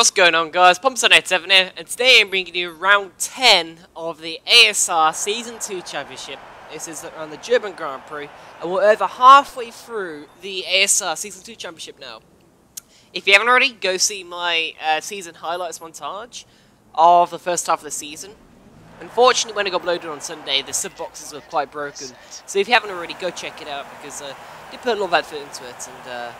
What's going on, guys? Pumpson87 here, and today I'm bringing you round 10 of the ASR Season 2 Championship. This is on the German Grand Prix, and we're over halfway through the ASR Season 2 Championship now. If you haven't already, go see my season highlights montage of the first half of the season. Unfortunately, when it got loaded on Sunday, the sub boxes were quite broken, so if you haven't already, go check it out, because I did put a lot of effort into it, and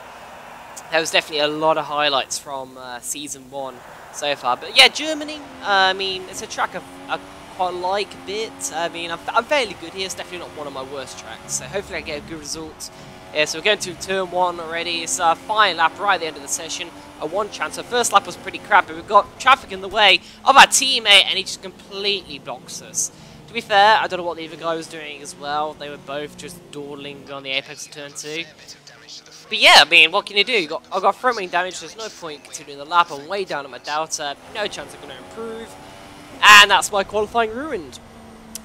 there was definitely a lot of highlights from Season 1 so far. But yeah, Germany, I mean, it's a track I quite like a bit. I mean, I'm fairly good here. It's definitely not one of my worst tracks. So hopefully I get a good result. Yeah, so we're going to turn 1 already. It's a final lap right at the end of the session. A 1 chance. So first lap was pretty crappy. We've got traffic in the way of our teammate, and he just completely blocks us. To be fair, I don't know what the other guy was doing as well. They were both just dawdling on the apex of turn 2. But yeah, I mean, what can you do? I've got front wing damage, there's no point continuing the lap. I'm way down on my doubter, no chance I'm going to improve. And that's my qualifying ruined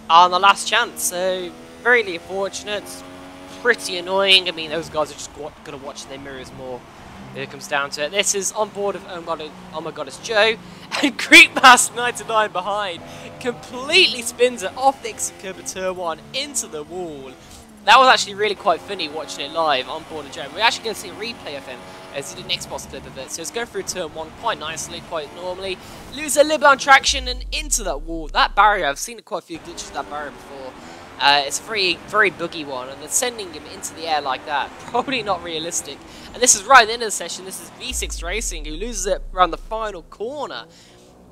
on the last chance. So, really unfortunate, pretty annoying. I mean, those guys are just going to watch their mirrors more when it comes down to it. This is on board of, oh my god, it's Joe. And Creepmaster99 behind completely spins it off the exit curb of turn 1 into the wall. That was actually really quite funny watching it live on board of Joe. We're actually going to see a replay of him as he did an Xbox clip of it. So it's going through turn 1 quite nicely, quite normally. Lose a little bit on traction and into that wall. That barrier, I've seen quite a few glitches of that barrier before. It's a very buggy one, and then sending him into the air like that, probably not realistic. And this is right at the end of the session. This is V6 Racing, who loses it around the final corner.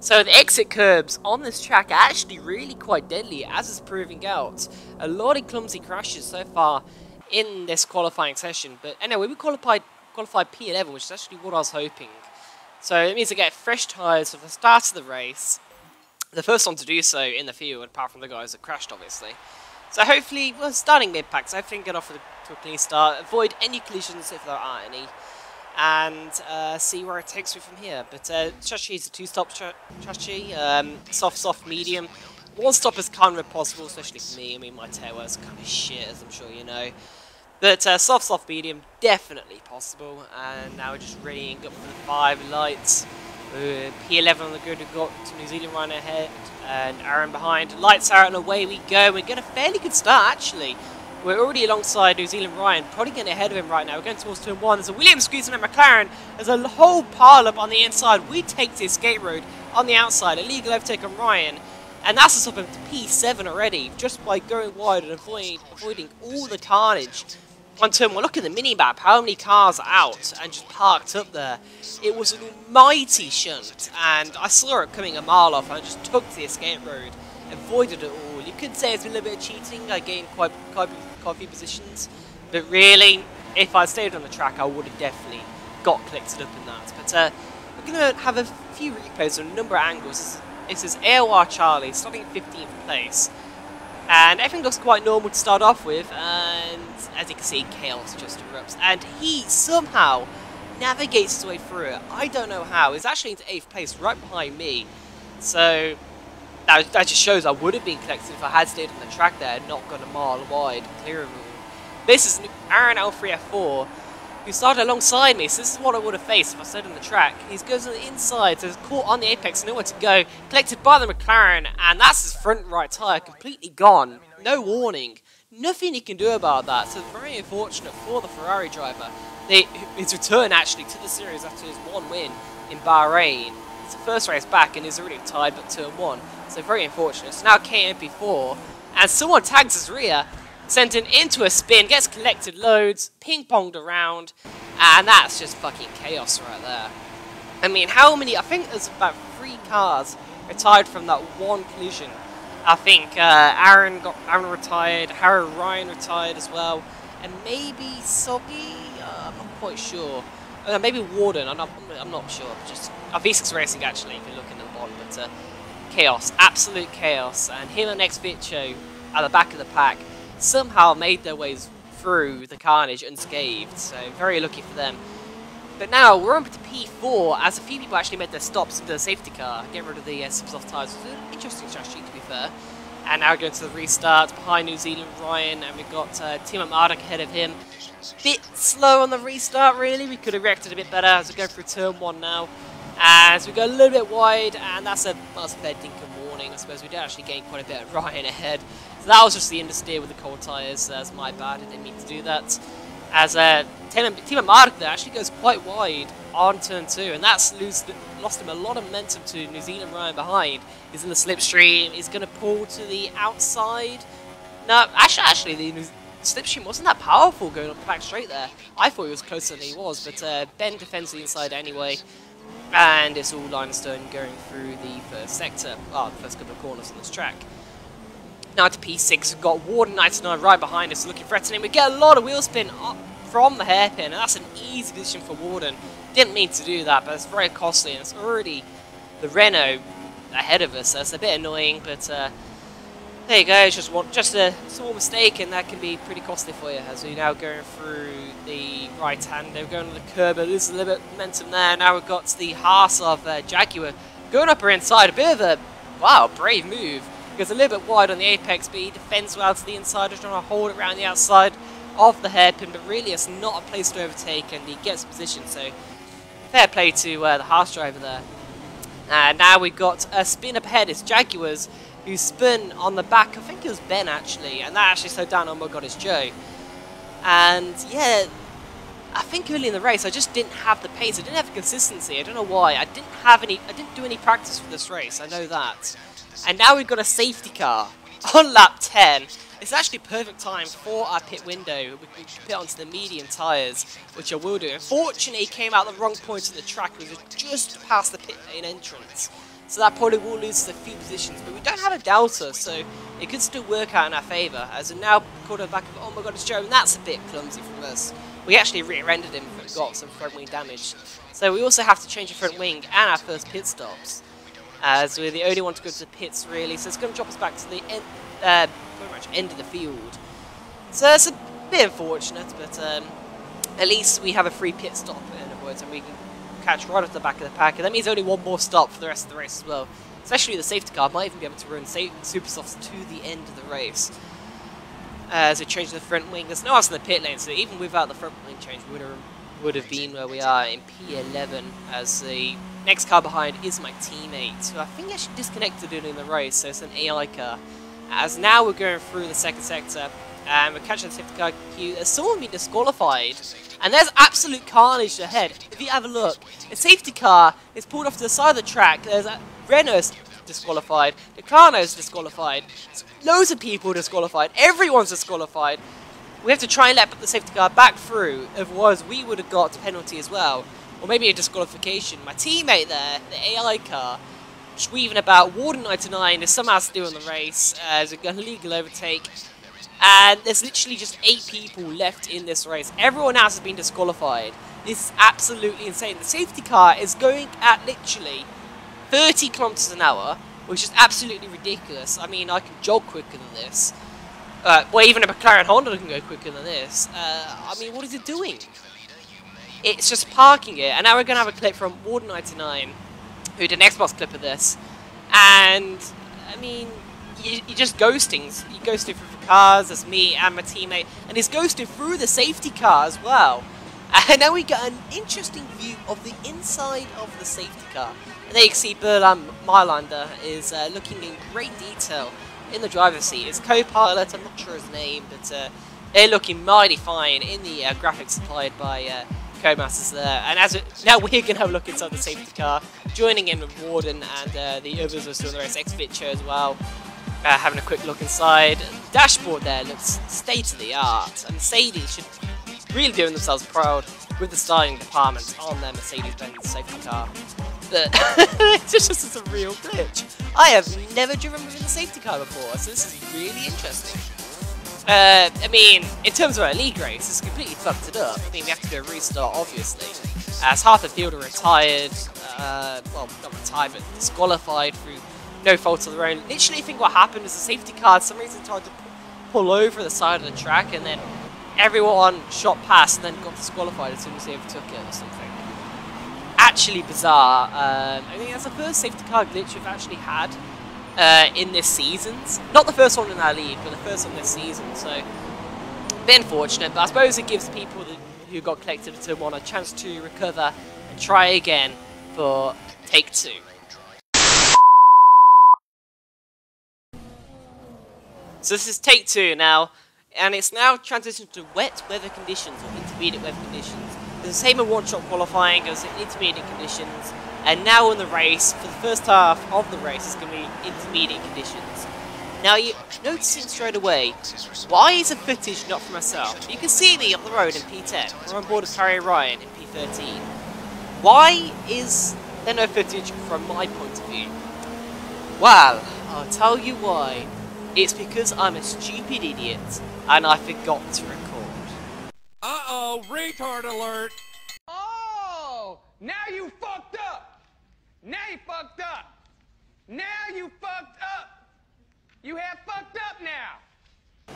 So the exit curbs on this track are actually really quite deadly, as is proving out. A lot of clumsy crashes so far in this qualifying session. But anyway, we qualified P11, which is actually what I was hoping. So it means I get fresh tyres for the start of the race. The first one to do so in the field, apart from the guys that crashed, obviously. So hopefully, we're starting mid-pack, so hopefully get off to a clean start. Avoid any collisions if there are any. And see where it takes me from here. But chassis is a 2-stop chassis, soft, medium. 1 stop is kind of impossible, especially for me. I mean, my tailwheel is kind of shit, as I'm sure you know. But soft, medium, definitely possible. And now we're just readying up for the 5 lights. P11 on the grid, we've got New Zealand right ahead, and Aaron behind. Lights out and away we go. We get a fairly good start, actually. We're already alongside New Zealand Ryan, probably getting ahead of him right now. We're going towards turn 1. There's a Williams squeezing at McLaren. There's a whole pile up on the inside. We take the escape road on the outside. Illegal overtake on Ryan. And that's us up into P7 already, just by going wide and avoiding all the carnage on turn 1. Look at the mini-map, how many cars are out and just parked up there. It was an almighty shunt, and I saw it coming a mile off, and I just took the escape road, avoided it all. You could say it's a little bit of cheating. I gained quite a few positions, but really, if I stayed on the track, I would have definitely got collected up in that. But we're going to have a few replays on a number of angles. This is AOR Charlie, starting in 15th place, and everything looks quite normal to start off with, and as you can see, chaos just erupts, and he somehow navigates his way through it. I don't know how. He's actually into 8th place, right behind me, so that just shows I would have been collected if I had stayed on the track there and not gone a mile wide, clear of all. This is Aaron L3 F4, who started alongside me, so this is what I would have faced if I stayed on the track. He goes on the inside, so he's caught on the apex, nowhere to go, collected by the McLaren, and that's his front right tyre, completely gone. No warning. Nothing he can do about that, so very unfortunate for the Ferrari driver. His return, actually, to the series after his 1 win in Bahrain. It's the first race back, and he's already tied but turn 1. So very unfortunate. So now KMP4, and someone tags his rear, sent him into a spin, gets collected loads, ping-ponged around, and that's just fucking chaos right there. I mean, how many? I think there's about 3 cars retired from that 1 collision. I think Aaron retired, Ryan retired as well, and maybe Soggy. I'm not quite sure. Maybe Warden. I'm not sure. Just V6 Racing actually, if you're looking at the bottom, but. Chaos, absolute chaos, and him and Next Bitcho at the back of the pack somehow made their ways through the carnage unscathed, so very lucky for them. But now we're on to P4, as a few people actually made their stops into the safety car, get rid of the soft tyres. It was an interesting strategy, to be fair. And now we're going to the restart behind New Zealand Ryan, and we've got Timo Marduk ahead of him. Bit slow on the restart, really. We could have reacted a bit better as we go through turn 1 now. As we go a little bit wide, and that's a fair dink of warning. I suppose we did actually gain quite a bit of Ryan ahead. So that was just the understeer with the cold tyres. That's my bad, I didn't mean to do that. As Timo Mark there actually goes quite wide on turn 2, and that's lost him a lot of momentum to New Zealand Ryan behind. He's in the slipstream, he's going to pull to the outside. No, actually the slipstream wasn't that powerful going up back straight there. I thought he was closer than he was, but Ben defends the inside anyway. And it's all line of stone going through the first sector, the first couple of corners on this track. Now to P6, we've got Warden 99 right behind us, looking threatening. We get a lot of wheel spin up from the hairpin, and that's an easy position for Warden. Didn't mean to do that, but it's very costly, and it's already the Renault ahead of us, so it's a bit annoying, but there you go, it's just a small mistake, and that can be pretty costly for you, as we're now going through the right hand. They're going on the curb, but there's a little bit of momentum there. Now we've got the Haas of Jaguar going up her inside, a bit of a, wow, brave move. Goes a little bit wide on the apex, but he defends well to the inside, just trying to hold it around the outside of the hairpin, but really it's not a place to overtake, and he gets position, so fair play to the Haas driver there. And now we've got a spin up ahead. It's Jaguars who spun on the back, I think it was Ben actually, and that actually slowed down. Oh my god, it's Joe. And yeah, I think early in the race I just didn't have the pace, I didn't have the consistency, I don't know why. I didn't do any practice for this race, I know that. And now we've got a safety car on lap 10. It's actually perfect time for our pit window. We can pit onto the medium tyres, which I will do. Unfortunately, he came out the wrong point of the track. It was just past the pit lane entrance. So that probably will lose us a few positions. But we don't have a Delta, so it could still work out in our favour. As we're now caught on the back of, oh my god, it's Joe, and that's a bit clumsy from us. We actually rear-ended him and got some front wing damage. So we also have to change the front wing and our first pit stops, as we're the only one to go to the pits, really. So it's going to drop us back to the end, pretty much end of the field. So it's a bit unfortunate, but at least we have a free pit stop, in other words, and we can catch right off the back of the pack. And that means only one more stop for the rest of the race as well. Especially the safety car might even be able to run super softs to the end of the race. As we change the front wing, there's no one else in the pit lane, so even without the front wing change, we would have been where we are in P11, as the next car behind is my teammate, who I think actually disconnected during the race, so it's an AI car. As now we're going through the second sector, and we're catching the safety car queue. There's someone being disqualified, and there's absolute carnage ahead. If you have a look, a safety car is pulled off to the side of the track. There's a Renault's disqualified, the Carno's disqualified, loads of people disqualified, everyone's disqualified. We have to try and let the safety car back through, otherwise we would have got a penalty as well, or maybe a disqualification. My teammate there, the AI car, weaving about. Warden 99 is somehow still in the race as a illegal overtake, and there's literally just 8 people left in this race. Everyone else has been disqualified. This is absolutely insane. The safety car is going at literally 30 kilometers an hour, which is absolutely ridiculous. I mean, I can jog quicker than this. Well, even a McLaren Honda can go quicker than this. I mean, what is it doing? It's just parking it. And now we're going to have a clip from Warden 99, who did an Xbox clip of this. And, I mean, you're just ghosting. You're ghosting through the cars. That's me and my teammate. And he's ghosting through the safety car as well. And now we get an interesting view of the inside of the safety car. And there you can see Berlan Mylander is looking in great detail in the driver's seat. His co-pilot, I'm not sure his name, but they're looking mighty fine in the graphics supplied by Codemasters there. And now we're going to have a look inside the safety car, joining in with Warden, and the others are still in the race. X-Vitcher as well, having a quick look inside. The dashboard there looks state-of-the-art, and Mercedes should really doing themselves proud with the styling department on their Mercedes-Benz safety car. But it's just a real glitch. I have never driven within a safety car before, so this is really interesting. I mean, in terms of our league race, it's completely fucked it up. I mean, we have to do a restart, obviously, as half the field are retired, well, not retired, but disqualified through no fault of their own. Literally, I think what happened is the safety car, for some reason, tried to pull over the side of the track, and then everyone shot past and then got disqualified as soon as they overtook it or something. Actually bizarre. I think that's the first safety car glitch we've actually had in this season. Not the first one in our league, but the first one this season. So, a bit unfortunate, but I suppose it gives people who got collected to one a chance to recover and try again for take 2. So this is take 2 now, and it's now transitioned to wet weather conditions or intermediate weather conditions. It's the same in one-shot qualifying as in intermediate conditions, and now in the race, for the first half of the race, it's going to be intermediate conditions. Now you're noticing straight away, why is the footage not for myself? You can see me on the road in P10, we're on board with Harry Ryan in P13. Why is there no footage from my point of view? Well, I'll tell you why. It's because I'm a stupid idiot, and I forgot to record. Uh-oh, retard alert! Oh, now you fucked up! Now you fucked up! Now you fucked up! You have fucked up now!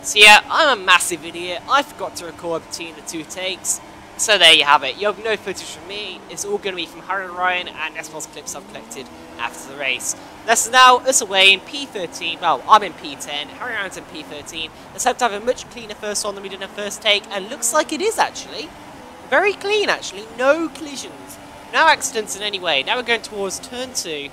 So yeah, I'm a massive idiot. I forgot to record between the 2 takes. So there you have it. You have no footage from me. It's all going to be from Harry Ryan and Xbox clips I've collected after the race. That's now us away in P13. Well, I'm in P10. Harry Ryan's in P13. Let's hope to have a much cleaner first one than we did in our first take. And looks like it is actually. Very clean actually. No collisions. No accidents in any way. Now we're going towards turn 2.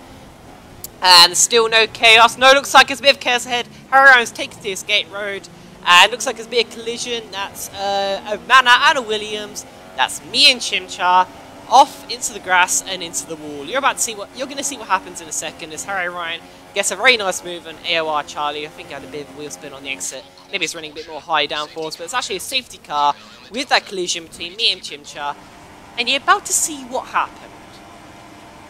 And there's still no chaos. No, looks like there's a bit of chaos ahead. Harry Ryan's taken to the escape road. And looks like there's a bit of collision. That's a Manor and a Williams. That's me and Chimchar off into the grass and into the wall. You're going to see what happens in a second as Harry Ryan gets a very nice move on AOR Charlie. I think he had a bit of a wheel spin on the exit. Maybe he's running a bit more high downforce, but it's actually a safety car with that collision between me and Chimchar. And you're about to see what happened.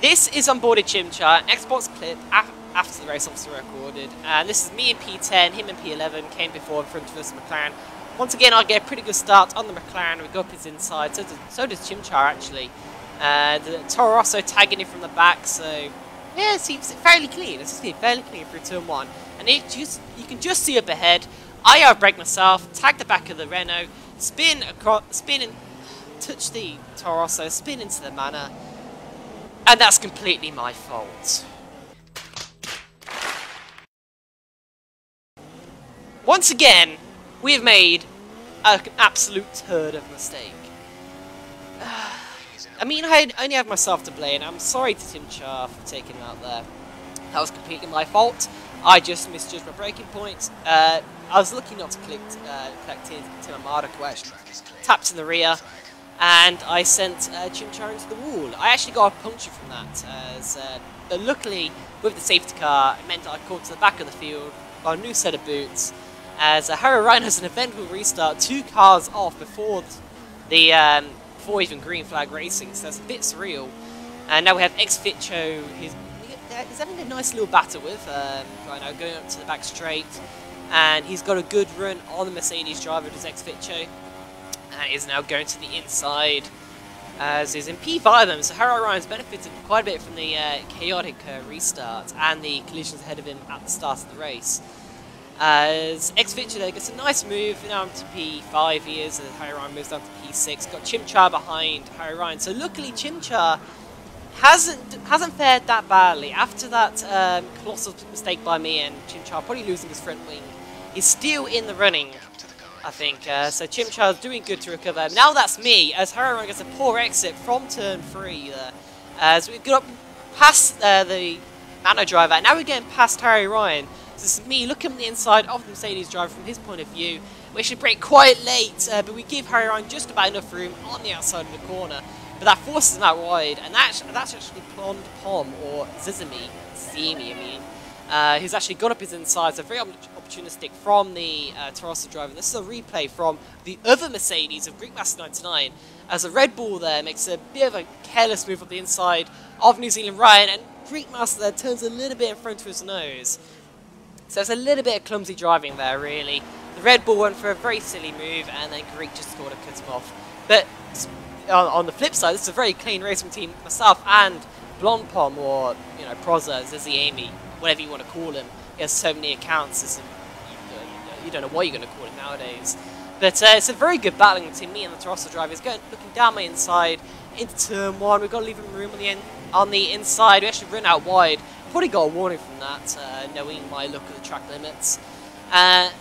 This is onboarded Chimchar, an Xbox clip after the race obviously recorded. And this is me in P10, him in P11, came before in front of us, McLaren. Once again, I get a pretty good start on the McLaren. We go up his inside. So does Chimchar actually. The Toro Rosso tagging him from the back. So yeah, it seems fairly clean. It's fairly clean through turn 1. And you can just see up ahead. I outbrake myself, tag the back of the Renault, spin and touch the Toro Rosso, spin into the Manor, and that's completely my fault. Once again, we have made an absolute turd of a mistake. I mean, I only have myself to blame. I'm sorry to Chimchar for taking him out there. That was completely my fault. I just misjudged my braking points. I was lucky not to collect Tim Amada, who actually tapped in the rear, and I sent Chimchar into the wall. I actually got a puncture from that, as luckily with the safety car, it meant that I caught to the back of the field, got a new set of boots, as Harry Ryan has an eventful restart, 2 cars off before before even green flag racing, so that's a bit surreal. And now we have Xfitcho, he's having a nice little battle with right now, going up to the back straight, and he's got a good run on the Mercedes driver, does Xfitcho, and is now going to the inside as he's in P5, so Harry Ryan's benefited quite a bit from the chaotic restart and the collisions ahead of him at the start of the race. As Xfitcho there gets a nice move, now I'm to P5 he is, as Harry Ryan moves down to P6, got Chimchar behind Harry Ryan, so luckily Chimchar hasn't fared that badly. After that colossal mistake by me and Chimchar probably losing his front wing, he's still in the running, I think, so Chimchar's doing good to recover. Now that's me, as Harry Ryan gets a poor exit from turn 3 there, as we got past the Manor driver, and now we're getting past Harry Ryan. This is me looking at the inside of the Mercedes driver from his point of view. We should brake quite late, but we give Harry Ryan just about enough room on the outside of the corner. But that forces him out wide, and that's actually Blonde Pom, or Zizimi, I mean, who's actually got up his inside, so very opportunistic from the Toro Rosso driver. This is a replay from the other Mercedes of Greekmaster 99, as a Red Bull there makes a bit of a careless move up the inside of New Zealand Ryan, and Greekmaster there turns a little bit in front of his nose. So it's a little bit of clumsy driving there, really. The Red Bull went for a very silly move, and then Greek just scored to cut him off. But on the flip side, this is a very clean racing team. Myself and Blonde Pom, or Proza, Zizzy Amy, whatever you want to call him. He has so many accounts, you don't know what you're going to call him nowadays. But it's a very good battling between me and the Toro Rosso driver. He's looking down my inside into turn 1. We've got to leave him room on the inside. We actually run out wide. Probably got a warning from that, knowing my look at the track limits.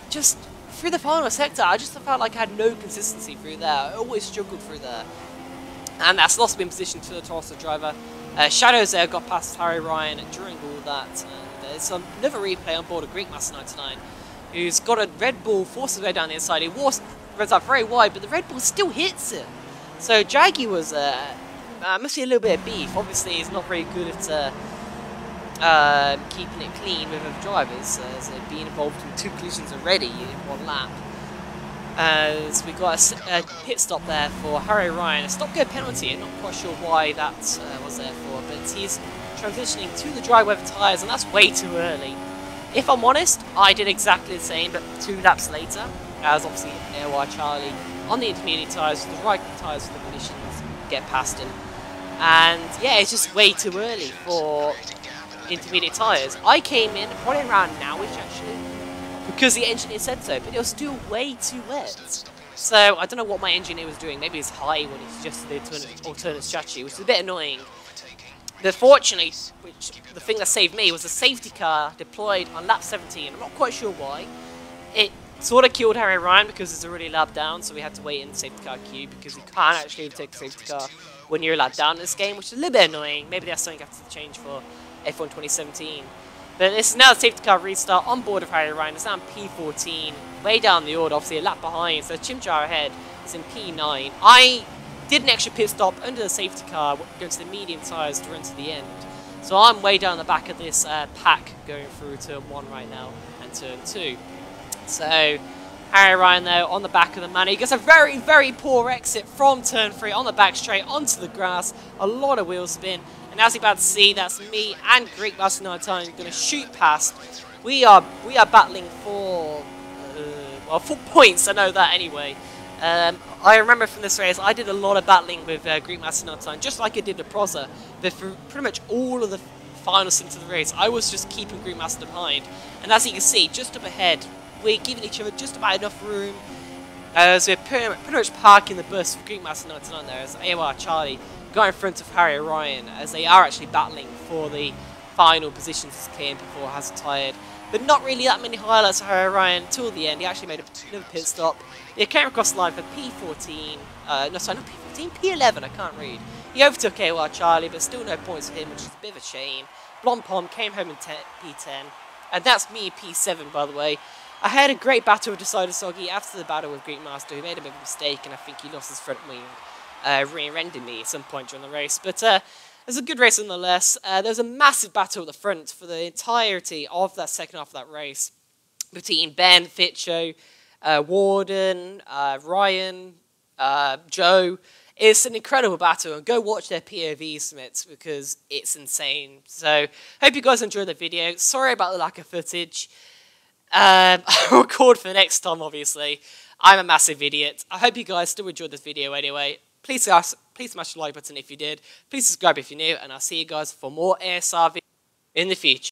Just through the final sector, I just felt like I had no consistency through there. I always struggled through there. And that's lost spin position to the Tulsa driver. Shadows there got past Harry Ryan during all that. And there's another replay on board of Greek Master 99, who's got a Red Bull, forces way down the inside. He runs up very wide, but the Red Bull still hits him. So Jaggy was must be a little bit of beef. Obviously, he's not very good at keeping it clean with other drivers, as they've been involved in 2 collisions already in 1 lap. As we got a pit stop there for Harry Ryan, a stop-go penalty. I'm not quite sure why that was there for, but he's transitioning to the dry weather tyres, and that's way too early. If I'm honest, I did exactly the same, but 2 laps later, as obviously ASR Charlie on the intermediate tyres, the right tyres for the conditions get past him. And yeah, it's just way too early for intermediate tyres. I came in probably around nowish actually, because the engineer said so, but it was still way too wet. So I don't know what my engineer was doing. Maybe it's high when he suggested the alternate strategy, which is a bit annoying. But fortunately, the thing that saved me was a safety car deployed on lap 17. I'm not quite sure why. It sort of killed Harry Ryan because it's already a lap down, so we had to wait in the safety car queue because you can't actually take the safety car when you're a lap down in this game, which is a little bit annoying. Maybe that's something I have to change for F1 2017. But this is now the safety car restart on board of Harry Ryan. It's now in P14, way down the order, obviously a lap behind. So Chimchar ahead is in P9. I did an extra pit stop under the safety car, going to the medium tyres to run to the end. So I'm way down the back of this pack going through turn 1 right now and turn 2. So Harry Ryan though on the back of the man. He gets a very, very poor exit from turn 3 on the back straight onto the grass. A lot of wheel spin. And as you're about to see, that's me and Greek Master 99 going to shoot past. We are battling for, well, for points, I know that anyway. I remember from this race, I did a lot of battling with Greek Master 99, just like I did with Proza. But for pretty much all of the final stints of the race, I was just keeping Greek Master behind. And as you can see, just up ahead, we're giving each other just about enough room. As we're pretty much parking the bus for Greek Master 99 there, as ASR Charlie got in front of Harry Ryan, as they are actually battling for the final positions as KM4 has tired. But not really that many highlights for Harry Ryan until the end. He actually made another pit stop. He came across the line for P14, no sorry, not P14, P11, I can't read. He overtook ASR Charlie, but still no points for him, which is a bit of a shame. Blonde Pom came home in P10, and that's me in P7, by the way. I had a great battle with Decider Soggy after the battle with Greek Master, who made a bit of a mistake, and I think he lost his front wing, rear-ended me at some point during the race. But it was a good race nonetheless. There was a massive battle at the front for the entirety of that second half of that race between Ben, Fitcho, Warden, Ryan, Joe. It's an incredible battle, and go watch their POV submits because it's insane. So, hope you guys enjoyed the video. Sorry about the lack of footage. I'll record for the next time, obviously. I'm a massive idiot. I hope you guys still enjoyed this video anyway. Please smash the like button if you did. Please subscribe if you're new, and I'll see you guys for more ASR videos in the future.